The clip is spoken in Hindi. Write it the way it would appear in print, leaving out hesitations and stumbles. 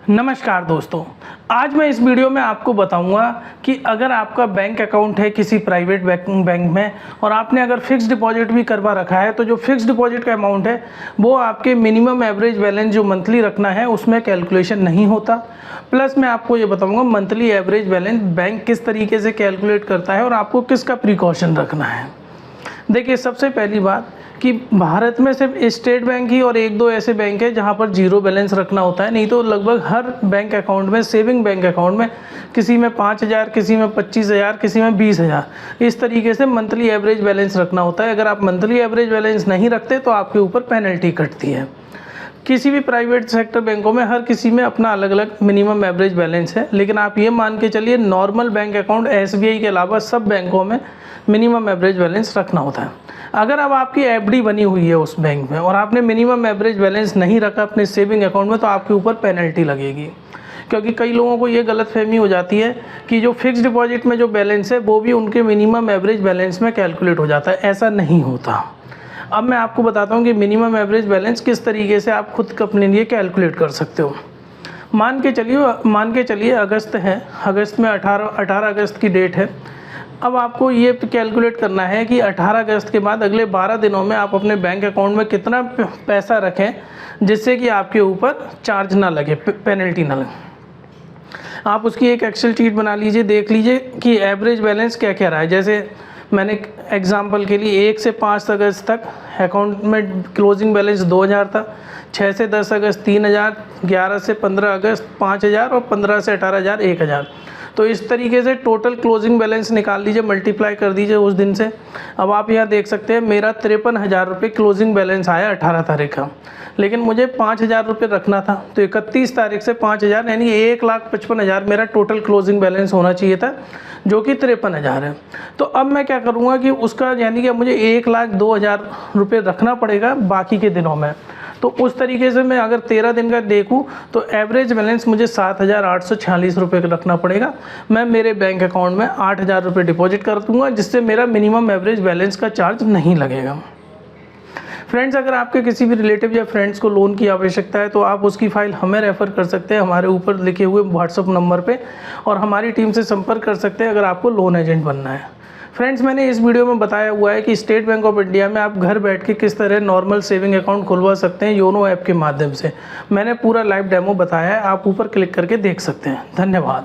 नमस्कार दोस्तों, आज मैं इस वीडियो में आपको बताऊंगा कि अगर आपका बैंक अकाउंट है किसी प्राइवेट बैंक में और आपने अगर फिक्स डिपॉजिट भी करवा रखा है तो जो फिक्स डिपॉजिट का अमाउंट है वो आपके मिनिमम एवरेज बैलेंस जो मंथली रखना है उसमें कैलकुलेशन नहीं होता। प्लस मैं आपको ये बताऊंगा मंथली एवरेज बैलेंस बैंक किस तरीके से कैलकुलेट करता है और आपको किसका प्रिकॉशन रखना है। देखिए, सबसे पहली बात कि भारत में सिर्फ स्टेट बैंक ही और एक दो ऐसे बैंक है जहां पर जीरो बैलेंस रखना होता है, नहीं तो लगभग हर बैंक अकाउंट में, सेविंग बैंक अकाउंट में किसी में 5,000, किसी में 25,000, किसी में 20,000 इस तरीके से मंथली एवरेज बैलेंस रखना होता है। अगर आप मंथली एवरेज बैलेंस नहीं रखते तो आपके ऊपर पेनल्टी कटती है। किसी भी प्राइवेट सेक्टर बैंकों में हर किसी में अपना अलग अलग मिनिमम एवरेज बैलेंस है, लेकिन आप ये मान के चलिए नॉर्मल बैंक अकाउंट SBI के अलावा सब बैंकों में मिनिमम एवरेज बैलेंस रखना होता है। अगर अब आपकी FD बनी हुई है उस बैंक में और आपने मिनिमम एवरेज बैलेंस नहीं रखा अपने सेविंग अकाउंट में तो आपके ऊपर पेनल्टी लगेगी, क्योंकि कई लोगों को ये गलतफहमी हो जाती है कि जो फिक्स डिपॉजिट में जो बैलेंस है वो भी उनके मिनिमम एवरेज बैलेंस में कैलकुलेट हो जाता है। ऐसा नहीं होता। अब मैं आपको बताता हूँ कि मिनिमम एवरेज बैलेंस किस तरीके से आप खुद अपने लिए कैलकुलेट कर सकते हो। मान के चलिए अगस्त है, अगस्त में 18 अगस्त की डेट है। अब आपको ये कैलकुलेट करना है कि 18 अगस्त के बाद अगले 12 दिनों में आप अपने बैंक अकाउंट में कितना पैसा रखें जिससे कि आपके ऊपर चार्ज ना लगे, पेनल्टी ना लगे। आप उसकी एक एक्सेल शीट बना लीजिए, देख लीजिए कि एवरेज बैलेंस क्या क्या रहा है। जैसे मैंने एग्जांपल के लिए 1 से 5 अगस्त तक अकाउंट में क्लोजिंग बैलेंस 2,000 था, 6 से 10 अगस्त 3,000, 11 से 15 अगस्त 5,000 और 15 से 18,000 1,000। तो इस तरीके से टोटल क्लोजिंग बैलेंस निकाल लीजिए, मल्टीप्लाई कर दीजिए उस दिन से। अब आप यहाँ देख सकते हैं मेरा 53,000 रुपये क्लोजिंग बैलेंस आया 18 तारीख का, लेकिन मुझे 5,000 रुपये रखना था तो 31 तारीख से 5,000 यानी 1,55,000 मेरा टोटल क्लोजिंग बैलेंस होना चाहिए था, जो कि 53,000 है। तो अब मैं क्या करूँगा कि उसका यानी कि मुझे 1,02,000 रुपये रखना पड़ेगा बाकी के दिनों में। तो उस तरीके से मैं अगर 13 दिन का देखूं तो एवरेज बैलेंस मुझे 7,846 रुपये का रखना पड़ेगा। मैं मेरे बैंक अकाउंट में 8,000 रुपये डिपॉजिट कर दूंगा, जिससे मेरा मिनिमम एवरेज बैलेंस का चार्ज नहीं लगेगा। फ्रेंड्स, अगर आपके किसी भी रिलेटिव या फ्रेंड्स को लोन की आवश्यकता है तो आप उसकी फ़ाइल हमें रेफ़र कर सकते हैं हमारे ऊपर लिखे हुए व्हाट्सअप नंबर पे, और हमारी टीम से संपर्क कर सकते हैं अगर आपको लोन एजेंट बनना है। फ्रेंड्स, मैंने इस वीडियो में बताया हुआ है कि स्टेट बैंक ऑफ इंडिया में आप घर बैठ के किस तरह नॉर्मल सेविंग अकाउंट खुलवा सकते हैं योनो ऐप के माध्यम से। मैंने पूरा लाइव डेमो बताया है, आप ऊपर क्लिक करके देख सकते हैं। धन्यवाद।